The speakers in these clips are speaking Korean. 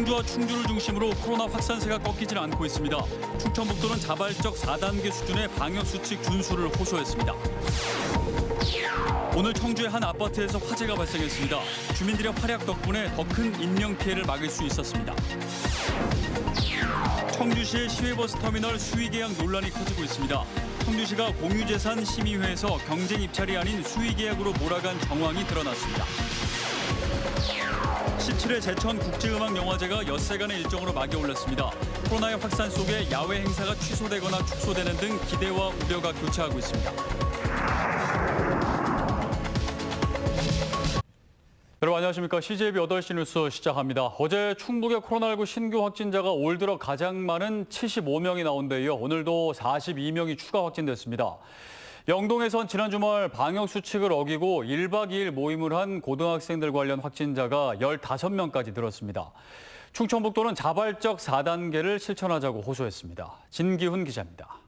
청주와 충주를 중심으로 코로나 확산세가 꺾이질 않고 있습니다. 충청북도는 자발적 4단계 수준의 방역수칙 준수를 호소했습니다. 오늘 청주의 한 아파트에서 화재가 발생했습니다. 주민들의 활약 덕분에 더 큰 인명피해를 막을 수 있었습니다. 청주시의 시외버스 터미널 수의계약 논란이 커지고 있습니다. 청주시가 공유재산 심의회에서 경쟁 입찰이 아닌 수의계약으로 몰아간 정황이 드러났습니다. 17회 제천 국제음악영화제가 엿새간의 일정으로 막이 올랐습니다. 코로나의 확산 속에 야외 행사가 취소되거나 축소되는 등 기대와 우려가 교차하고 있습니다. 여러분 안녕하십니까. CJB 8시 뉴스 시작합니다. 어제 충북의 코로나19 신규 확진자가 올 들어 가장 많은 75명이 나온 데 이어 오늘도 42명이 추가 확진됐습니다. 영동에선 지난 주말 방역수칙을 어기고 1박 2일 모임을 한 고등학생들 관련 확진자가 15명까지 늘었습니다. 충청북도는 자발적 4단계를 실천하자고 호소했습니다. 진기훈 기자입니다.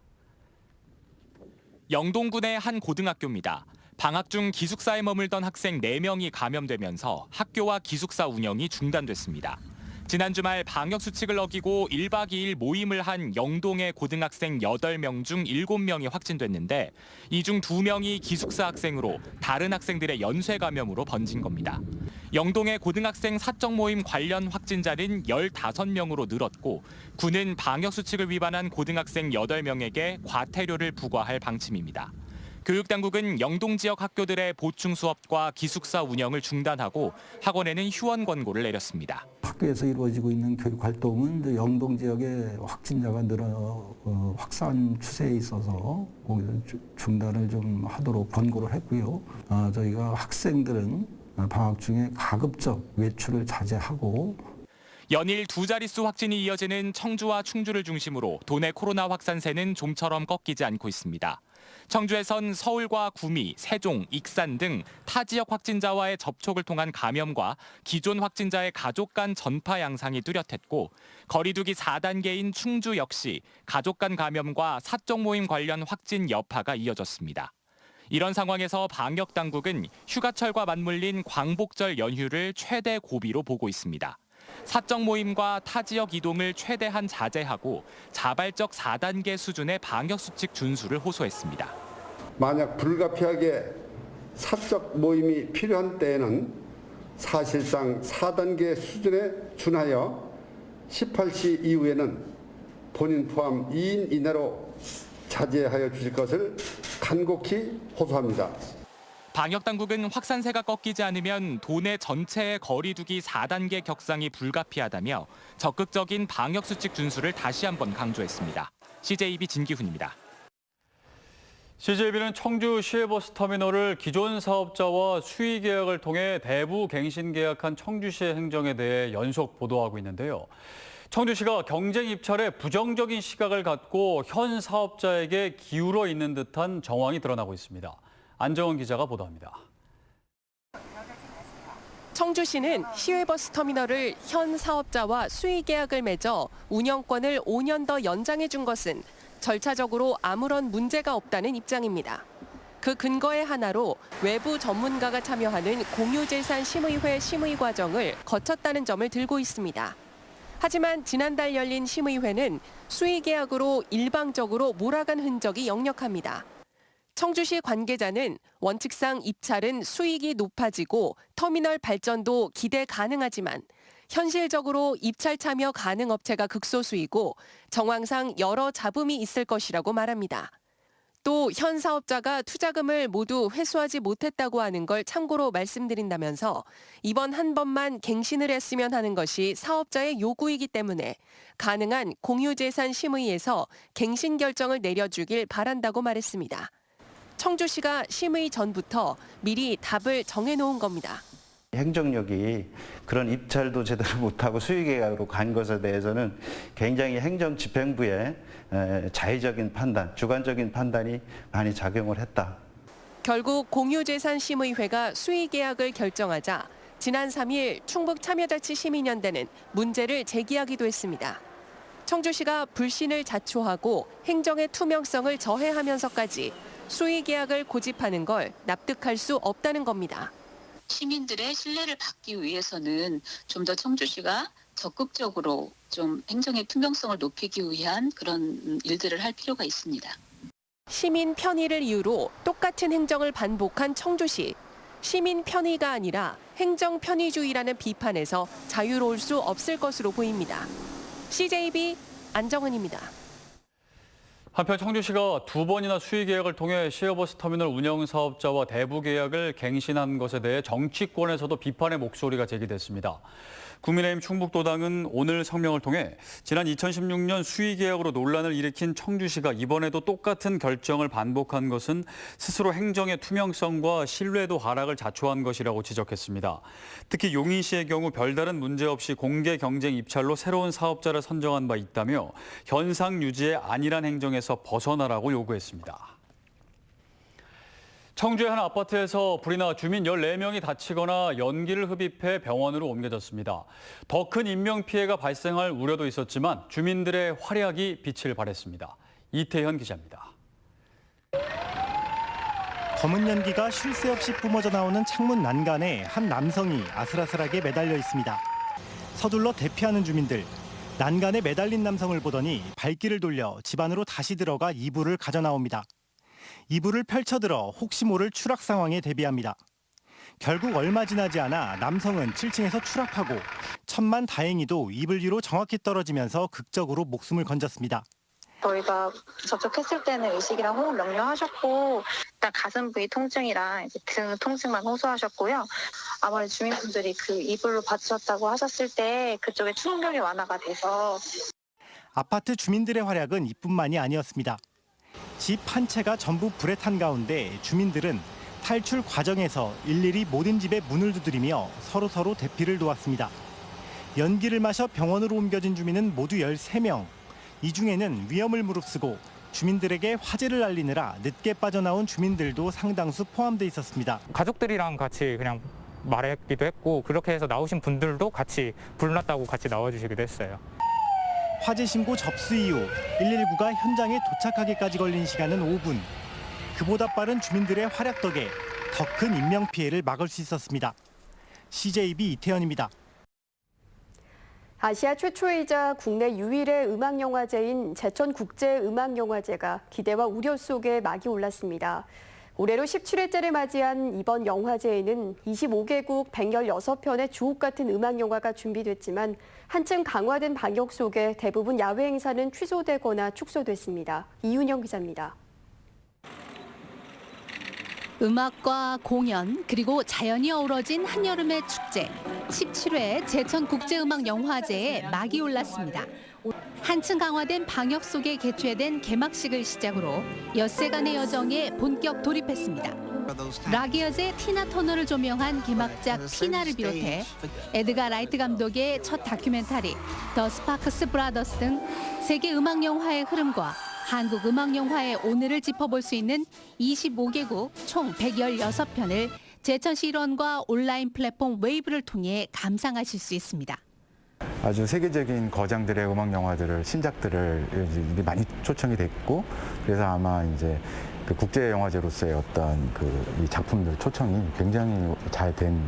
영동군의 한 고등학교입니다. 방학 중 기숙사에 머물던 학생 4명이 감염되면서 학교와 기숙사 운영이 중단됐습니다. 지난 주말 방역수칙을 어기고 1박 2일 모임을 한 영동의 고등학생 8명 중 7명이 확진됐는데 이 중 2명이 기숙사 학생으로 다른 학생들의 연쇄 감염으로 번진 겁니다. 영동의 고등학생 사적 모임 관련 확진자는 15명으로 늘었고 군은 방역수칙을 위반한 고등학생 8명에게 과태료를 부과할 방침입니다. 교육당국은 영동 지역 학교들의 보충 수업과 기숙사 운영을 중단하고 학원에는 휴원 권고를 내렸습니다. 학교에서 이루어지고 있는 교육 활동은 영동 지역의 확진자가 확산 추세에 있어서 중단을 좀 하도록 권고를 했고요. 저희가 학생들은 방학 중에 가급적 외출을 자제하고 연일 2자릿수 확진이 이어지는 청주와 충주를 중심으로 도내 코로나 확산세는 좀처럼 꺾이지 않고 있습니다. 청주에선 서울과 구미, 세종, 익산 등 타 지역 확진자와의 접촉을 통한 감염과 기존 확진자의 가족 간 전파 양상이 뚜렷했고 거리두기 4단계인 충주 역시 가족 간 감염과 사적 모임 관련 확진 여파가 이어졌습니다. 이런 상황에서 방역 당국은 휴가철과 맞물린 광복절 연휴를 최대 고비로 보고 있습니다. 사적 모임과 타 지역 이동을 최대한 자제하고 자발적 4단계 수준의 방역수칙 준수를 호소했습니다. 만약 불가피하게 사적 모임이 필요한 때에는 사실상 4단계 수준에 준하여 18시 이후에는 본인 포함 2인 이내로 자제하여 주실 것을 간곡히 호소합니다. 방역당국은 확산세가 꺾이지 않으면 도내 전체의 거리두기 4단계 격상이 불가피하다며 적극적인 방역수칙 준수를 다시 한번 강조했습니다. CJB 진기훈입니다. CJB는 청주 시외버스 터미널을 기존 사업자와 수의 계약을 통해 대부 갱신 계약한 청주시의 행정에 대해 연속 보도하고 있는데요. 청주시가 경쟁 입찰에 부정적인 시각을 갖고 현 사업자에게 기울어 있는 듯한 정황이 드러나고 있습니다. 안정원 기자가 보도합니다. 청주시는 시외버스 터미널을 현 사업자와 수의 계약을 맺어 운영권을 5년 더 연장해 준 것은 절차적으로 아무런 문제가 없다는 입장입니다. 그 근거의 하나로 외부 전문가가 참여하는 공유재산 심의회 심의 과정을 거쳤다는 점을 들고 있습니다. 하지만 지난달 열린 심의회는 수의 계약으로 일방적으로 몰아간 흔적이 역력합니다. 청주시 관계자는 원칙상 입찰은 수익이 높아지고 터미널 발전도 기대 가능하지만 현실적으로 입찰 참여 가능 업체가 극소수이고 정황상 여러 잡음이 있을 것이라고 말합니다. 또 현 사업자가 투자금을 모두 회수하지 못했다고 하는 걸 참고로 말씀드린다면서 이번 한 번만 갱신을 했으면 하는 것이 사업자의 요구이기 때문에 가능한 공유재산 심의에서 갱신 결정을 내려주길 바란다고 말했습니다. 청주시가 심의 전부터 미리 답을 정해놓은 겁니다. 행정력이 그런 입찰도 제대로 못하고 수의계약으로 간 것에 대해서는 굉장히 행정집행부의 자의적인 판단, 주관적인 판단이 많이 작용을 했다. 결국 공유재산심의회가 수의계약을 결정하자 지난 3일 충북참여자치시민연대는 문제를 제기하기도 했습니다. 청주시가 불신을 자초하고 행정의 투명성을 저해하면서까지 수의계약을 고집하는 걸 납득할 수 없다는 겁니다. 시민들의 신뢰를 받기 위해서는 좀 더 청주시가 적극적으로 좀 행정의 투명성을 높이기 위한 그런 일들을 할 필요가 있습니다. 시민 편의를 이유로 똑같은 행정을 반복한 청주시. 시민 편의가 아니라 행정 편의주의라는 비판에서 자유로울 수 없을 것으로 보입니다. CJB 안정은입니다. 한편 청주시가 2번이나 수의 계약을 통해 시외버스 터미널 운영 사업자와 대부 계약을 갱신한 것에 대해 정치권에서도 비판의 목소리가 제기됐습니다. 국민의힘 충북도당은 오늘 성명을 통해 지난 2016년 수의 계약으로 논란을 일으킨 청주시가 이번에도 똑같은 결정을 반복한 것은 스스로 행정의 투명성과 신뢰도 하락을 자초한 것이라고 지적했습니다. 특히 용인시의 경우 별다른 문제 없이 공개 경쟁 입찰로 새로운 사업자를 선정한 바 있다며 현상 유지의 안일한 행정에서 벗어나라고 요구했습니다. 청주의 한 아파트에서 불이 나 주민 14명이 다치거나 연기를 흡입해 병원으로 옮겨졌습니다. 더 큰 인명피해가 발생할 우려도 있었지만 주민들의 활약이 빛을 발했습니다. 이태현 기자입니다. 검은 연기가 쉴 새 없이 뿜어져 나오는 창문 난간에 한 남성이 아슬아슬하게 매달려 있습니다. 서둘러 대피하는 주민들. 난간에 매달린 남성을 보더니 발길을 돌려 집 안으로 다시 들어가 이불을 가져 나옵니다. 이불을 펼쳐들어 혹시 모를 추락 상황에 대비합니다. 결국 얼마 지나지 않아 남성은 7층에서 추락하고 천만다행히도 이불 위로 정확히 떨어지면서 극적으로 목숨을 건졌습니다. 저희가 접촉했을 때는 의식이랑 호흡 명료하셨고 일단 가슴 부위 통증이랑 이제 등 통증만 호소하셨고요. 아무래도 주민분들이 그 이불로 받으셨다고 하셨을 때 그쪽에 충격이 완화가 돼서 아파트 주민들의 활약은 이뿐만이 아니었습니다. 집 한 채가 전부 불에 탄 가운데 주민들은 탈출 과정에서 일일이 모든 집에 문을 두드리며 서로 대피를 도왔습니다. 연기를 마셔 병원으로 옮겨진 주민은 모두 13명. 이 중에는 위험을 무릅쓰고 주민들에게 화재를 알리느라 늦게 빠져나온 주민들도 상당수 포함돼 있었습니다. 가족들이랑 같이 그냥 말했기도 했고 그렇게 해서 나오신 분들도 같이 불났다고 같이 나와주시기도 했어요. 화재 신고 접수 이후 119가 현장에 도착하기까지 걸린 시간은 5분. 그보다 빠른 주민들의 활약 덕에 더 큰 인명피해를 막을 수 있었습니다. CJB 이태현입니다. 아시아 최초이자 국내 유일의 음악영화제인 제천국제음악영화제가 기대와 우려 속에 막이 올랐습니다. 올해로 17회째를 맞이한 이번 영화제에는 25개국 116편의 주옥 같은 음악영화가 준비됐지만 한층 강화된 방역 속에 대부분 야외 행사는 취소되거나 축소됐습니다. 이윤영 기자입니다. 음악과 공연 그리고 자연이 어우러진 한여름의 축제 17회 제천국제음악영화제에 막이 올랐습니다. 한층 강화된 방역 속에 개최된 개막식을 시작으로 엿새간의 여정에 본격 돌입했습니다. 락이어즈의 티나 터너를 조명한 개막작 티나를 비롯해 에드가 라이트 감독의 첫 다큐멘터리 더 스파크스 브라더스 등 세계 음악 영화의 흐름과 한국 음악 영화의 오늘을 짚어볼 수 있는 25개국 총 116편을 제천시 일원과 온라인 플랫폼 웨이브를 통해 감상하실 수 있습니다. 아주 세계적인 거장들의 음악 영화들을 신작들을 많이 초청이 됐고 그래서 아마 이제 그 국제 영화제로서의 어떤 이 작품들 초청이 굉장히 잘 된.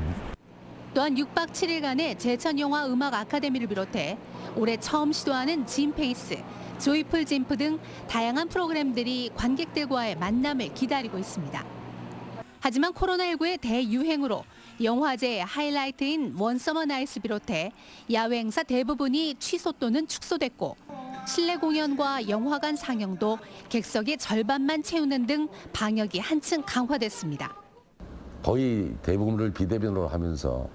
또한 6박 7일간의 제천영화 음악 아카데미를 비롯해 올해 처음 시도하는 진페이스, 조이풀 진프 등 다양한 프로그램들이 관객들과의 만남을 기다리고 있습니다. 하지만 코로나19의 대유행으로 영화제의 하이라이트인 원서머 나이트를 비롯해 야외 행사 대부분이 취소 또는 축소됐고 실내 공연과 영화관 상영도 객석의 절반만 채우는 등 방역이 한층 강화됐습니다. 거의 대부분을 비대면으로 하면서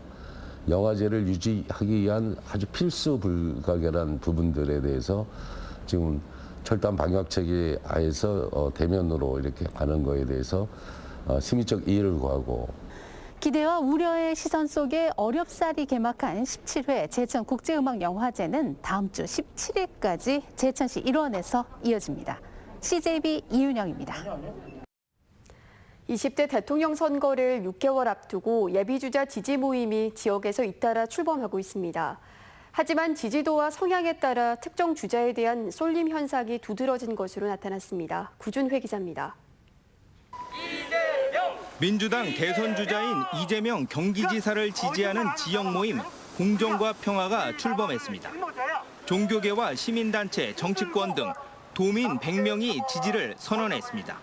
영화제를 유지하기 위한 아주 필수 불가결한 부분들에 대해서 지금 철저한 방역 체계 하에서 대면으로 이렇게 가는 거에 대해서 심의적 이해를 구하고 기대와 우려의 시선 속에 어렵사리 개막한 17회 제천국제음악영화제는 다음 주 17일까지 제천시 일원에서 이어집니다. CJB 이윤영입니다. 20대 대통령 선거를 6개월 앞두고 예비주자 지지 모임이 지역에서 잇따라 출범하고 있습니다. 하지만 지지도와 성향에 따라 특정 주자에 대한 쏠림 현상이 두드러진 것으로 나타났습니다. 구준회 기자입니다. 민주당 대선 주자인 이재명 경기지사를 지지하는 지역 모임 공정과 평화가 출범했습니다. 종교계와 시민단체, 정치권 등 도민 100명이 지지를 선언했습니다.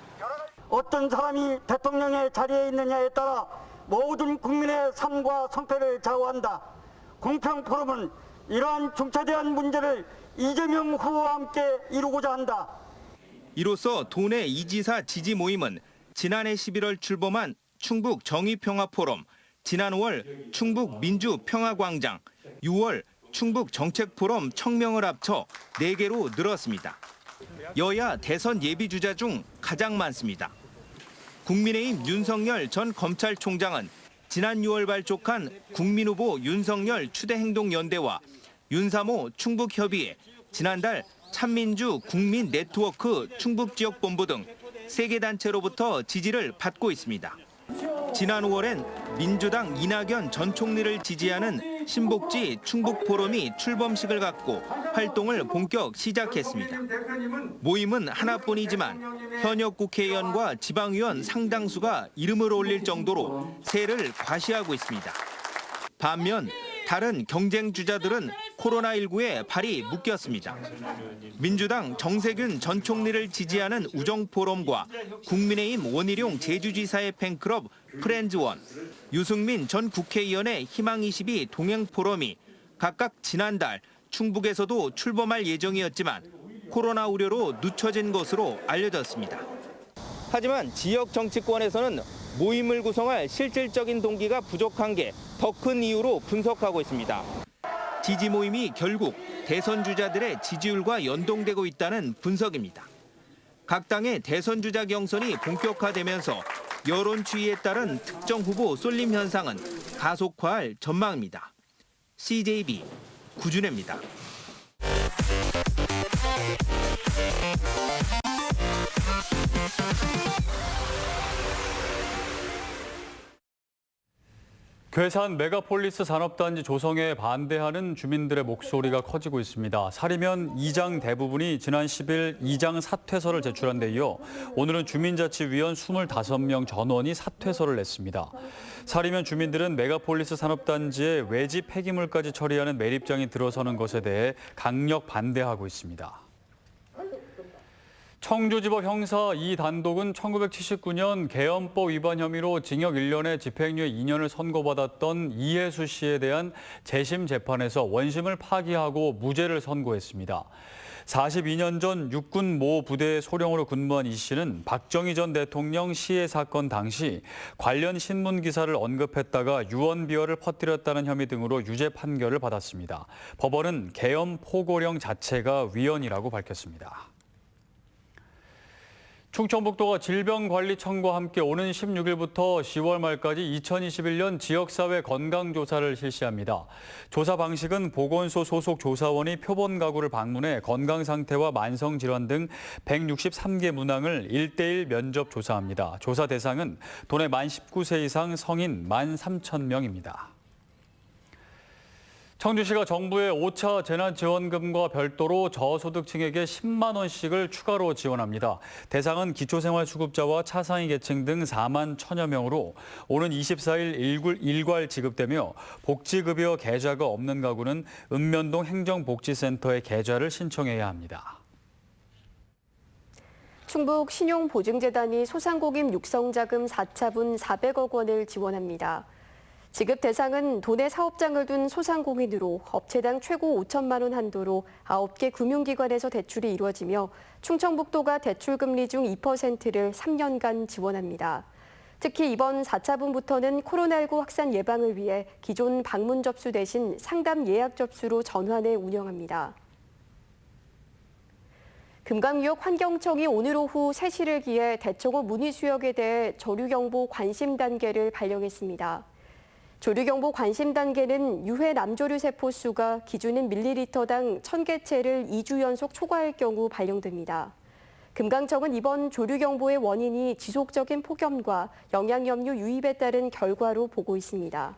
어떤 사람이 대통령의 자리에 있느냐에 따라 모든 국민의 삶과 성패를 좌우한다. 공평포럼은 이러한 중차대한 문제를 이재명 후보와 함께 이루고자 한다. 이로써 도내 이지사 지지 모임은 지난해 11월 출범한 충북 정의평화포럼, 지난 5월 충북 민주평화광장, 6월 충북 정책포럼 청명을 합쳐 4개로 늘었습니다. 여야 대선 예비주자 중 가장 많습니다. 국민의힘 윤석열 전 검찰총장은 지난 6월 발족한 국민후보 윤석열 추대행동연대와 윤삼호 충북협의회, 지난달 참민주 국민네트워크 충북지역본부 등 3개 단체로부터 지지를 받고 있습니다. 지난 5월엔 민주당 이낙연 전 총리를 지지하는 신복지 충북포럼이 출범식을 갖고 활동을 본격 시작했습니다. 모임은 하나뿐이지만 현역 국회의원과 지방의원 상당수가 이름을 올릴 정도로 세를 과시하고 있습니다. 반면 다른 경쟁 주자들은 코로나19에 발이 묶였습니다. 민주당 정세균 전 총리를 지지하는 우정포럼과 국민의힘 원희룡 제주지사의 팬클럽 프렌즈원, 유승민 전 국회의원의 희망22 동행포럼이 각각 지난달 충북에서도 출범할 예정이었지만 코로나 우려로 늦춰진 것으로 알려졌습니다. 하지만 지역 정치권에서는 모임을 구성할 실질적인 동기가 부족한 게 더 큰 이유로 분석하고 있습니다. 지지 모임이 결국 대선 주자들의 지지율과 연동되고 있다는 분석입니다. 각 당의 대선 주자 경선이 본격화되면서 여론 추이에 따른 특정 후보 쏠림 현상은 가속화할 전망입니다. CJB 구준혜입니다. 괴산 메가폴리스 산업단지 조성에 반대하는 주민들의 목소리가 커지고 있습니다. 사리면 이장 대부분이 지난 10일 이장 사퇴서를 제출한 데 이어 오늘은 주민자치위원 25명 전원이 사퇴서를 냈습니다. 사리면 주민들은 메가폴리스 산업단지의 외지 폐기물까지 처리하는 매립장이 들어서는 것에 대해 강력 반대하고 있습니다. 청주지법 형사 2단독은 1979년 계엄법 위반 혐의로 징역 1년에 집행유예 2년을 선고받았던 이혜수 씨에 대한 재심 재판에서 원심을 파기하고 무죄를 선고했습니다. 42년 전 육군 모 부대 소령으로 근무한 이 씨는 박정희 전 대통령 시해 사건 당시 관련 신문 기사를 언급했다가 유언 비어를 퍼뜨렸다는 혐의 등으로 유죄 판결을 받았습니다. 법원은 계엄 포고령 자체가 위헌이라고 밝혔습니다. 충청북도가 질병관리청과 함께 오는 16일부터 10월 말까지 2021년 지역사회 건강조사를 실시합니다. 조사 방식은 보건소 소속 조사원이 표본 가구를 방문해 건강 상태와 만성질환 등 163개 문항을 1:1 면접 조사합니다. 조사 대상은 도내 만 19세 이상 성인 13,000명입니다. 청주시가 정부의 5차 재난지원금과 별도로 저소득층에게 10만 원씩을 추가로 지원합니다. 대상은 기초생활수급자와 차상위 계층 등 4만 1,000여 명으로 오는 24일 일괄 지급되며 복지급여 계좌가 없는 가구는 읍면동 행정복지센터에 계좌를 신청해야 합니다. 충북 신용보증재단이 소상공인 육성자금 4차분 400억 원을 지원합니다. 지급 대상은 도내 사업장을 둔 소상공인으로 업체당 최고 5천만 원 한도로 9개 금융기관에서 대출이 이루어지며 충청북도가 대출금리 중 2%를 3년간 지원합니다. 특히 이번 4차분부터는 코로나19 확산 예방을 위해 기존 방문 접수 대신 상담 예약 접수로 전환해 운영합니다. 금강유역 환경청이 오늘 오후 3시를 기해 대청호 문의수역에 대해 조류경보 관심 단계를 발령했습니다. 조류경보 관심 단계는 유해 남조류 세포 수가 기준인 밀리리터당 1000개체를 2주 연속 초과할 경우 발령됩니다. 금강청은 이번 조류경보의 원인이 지속적인 폭염과 영양염류 유입에 따른 결과로 보고 있습니다.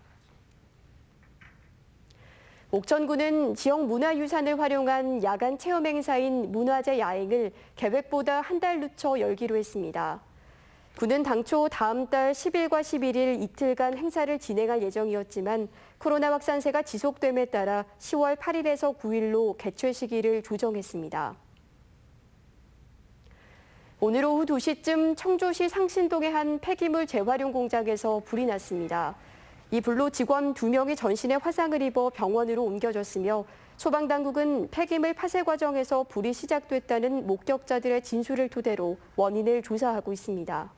옥천군은 지역 문화유산을 활용한 야간 체험 행사인 문화제 야행을 계획보다 한 달 늦춰 열기로 했습니다. 군은 당초 다음 달 10일과 11일 이틀간 행사를 진행할 예정이었지만 코로나 확산세가 지속됨에 따라 10월 8일에서 9일로 개최 시기를 조정했습니다. 오늘 오후 2시쯤 청주시 상신동의 한 폐기물 재활용 공장에서 불이 났습니다. 이 불로 직원 2명이 전신에 화상을 입어 병원으로 옮겨졌으며 소방당국은 폐기물 파쇄 과정에서 불이 시작됐다는 목격자들의 진술을 토대로 원인을 조사하고 있습니다.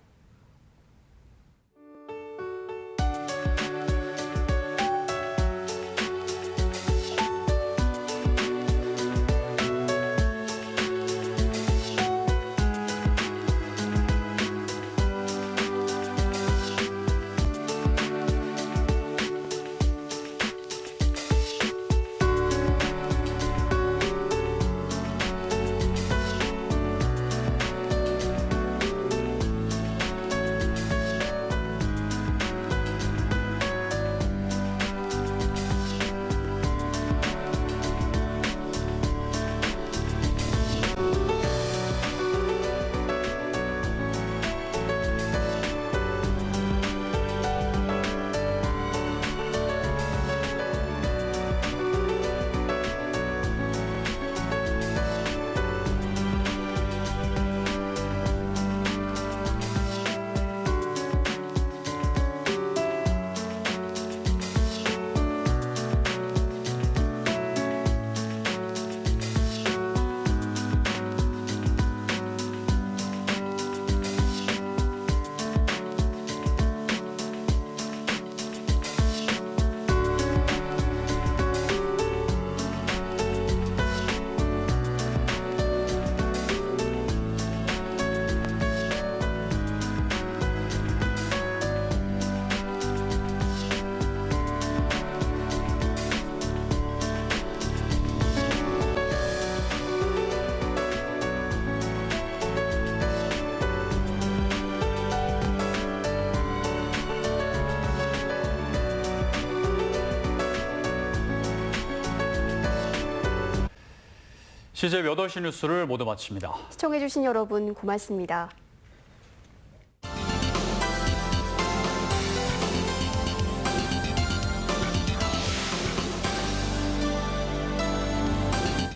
CJ 8시 뉴스를 모두 마칩니다. 시청해주신 여러분 고맙습니다.